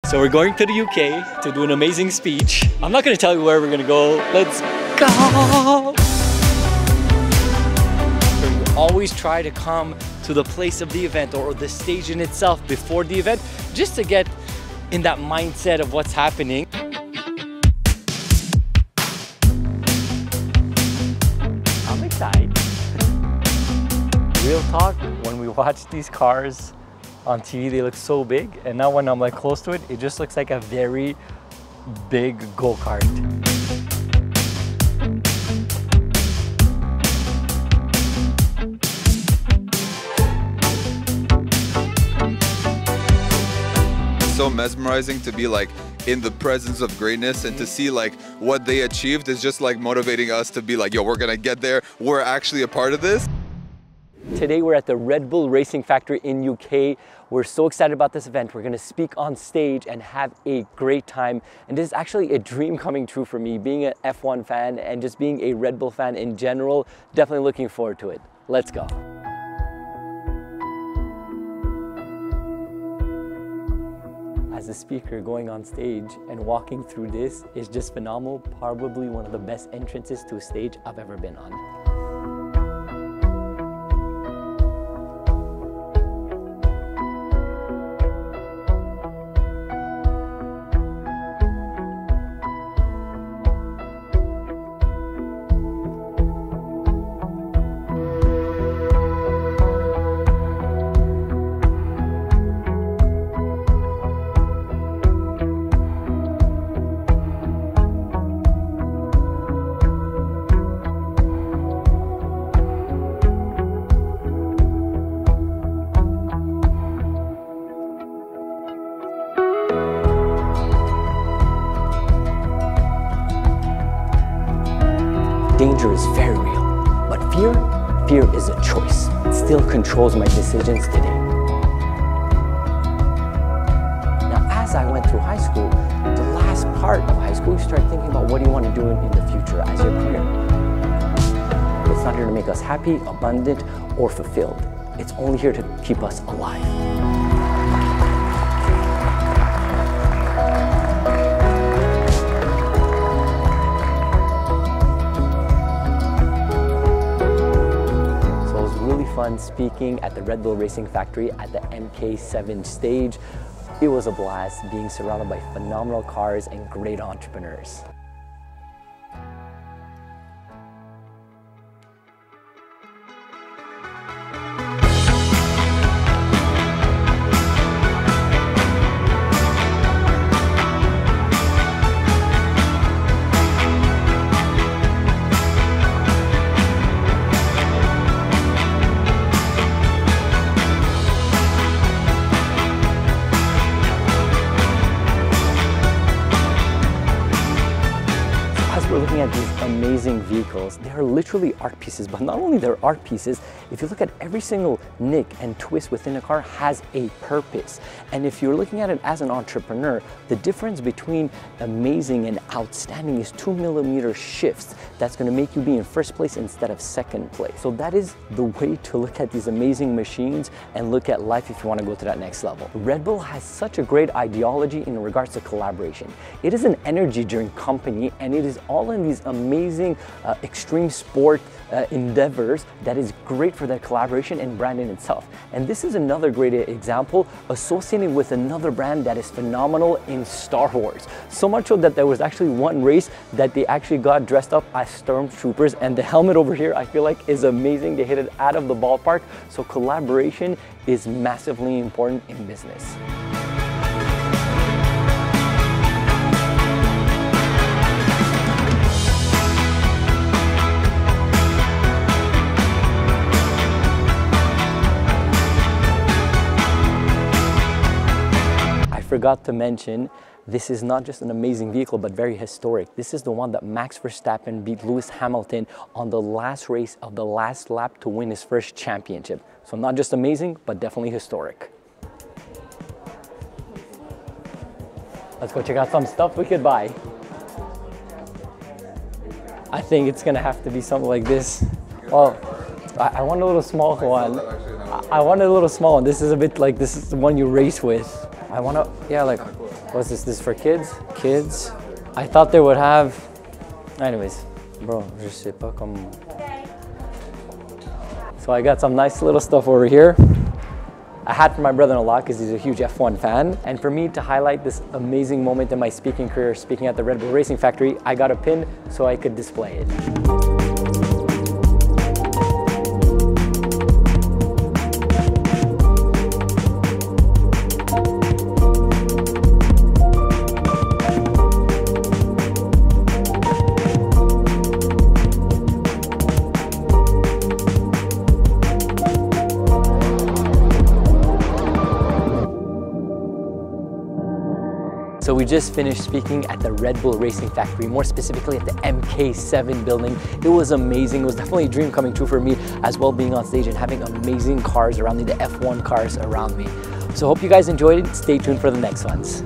So we're going to the UK to do an amazing speech. I'm not going to tell you where we're going to go. Let's go! We always try to come to the place of the event or the stage in itself before the event, just to get in that mindset of what's happening. I'm excited. Real talk, when we watch these cars on TV, they look so big, and now when I'm like close to it, it just looks like a very big go-kart. So mesmerizing to be like in the presence of greatness, and to see like what they achieved is just like motivating us to be like, yo, we're gonna get there. We're actually a part of this. Today we're at the Red Bull Racing Factory in UK. We're so excited about this event. We're gonna speak on stage and have a great time. And this is actually a dream coming true for me, being an F1 fan and just being a Red Bull fan in general. Definitely looking forward to it. Let's go. As a speaker, going on stage and walking through this is just phenomenal. Probably one of the best entrances to a stage I've ever been on. Danger is very real, but fear is a choice. It still controls my decisions today. Now, as I went through high school, the last part of high school, you start thinking about what do you want to do in the future as your career. It's not here to make us happy, abundant, or fulfilled. It's only here to keep us alive. Fun speaking at the Red Bull Racing Factory at the MK7 stage. It was a blast being surrounded by phenomenal cars and great entrepreneurs. We're looking at these amazing vehicles. They are literally art pieces, but not only they're art pieces, if you look at every single nick and twist within a car has a purpose. And if you're looking at it as an entrepreneur, the difference between amazing and outstanding is 2mm shifts. That's going to make you be in first place instead of second place. So that is the way to look at these amazing machines and look at life if you want to go to that next level. Red Bull has such a great ideology in regards to collaboration. It is an energy-driven company, and it is all in these amazing extreme sport endeavors that is great for their collaboration and brand in itself. And this is another great example associating with another brand that is phenomenal in Star Wars. So much so that there was actually one race that they actually got dressed up as stormtroopers, and the helmet over here I feel like is amazing. They hit it out of the ballpark. So collaboration is massively important in business. Forgot to mention, this is not just an amazing vehicle, but very historic. This is the one that Max Verstappen beat Lewis Hamilton on the last race of the last lap to win his first championship. So not just amazing, but definitely historic. Let's go check out some stuff we could buy. I think it's gonna have to be something like this. Oh, I want a little small one. I want a little small one. This is a bit like, this is the one you race with. I want to, yeah, like, What's this? This is for kids? Kids. I thought they would have. Anyways, bro, je sais pas comment. So I got some nice little stuff over here. A hat for my brother-in-law because he's a huge F1 fan. And for me to highlight this amazing moment in my speaking career, speaking at the Red Bull Racing Factory, I got a pin so I could display it. So we just finished speaking at the Red Bull Racing Factory, more specifically at the MK7 building. It was amazing. It was definitely a dream coming true for me, as well being on stage and having amazing cars around me, the F1 cars around me. So hope you guys enjoyed it. Stay tuned for the next ones.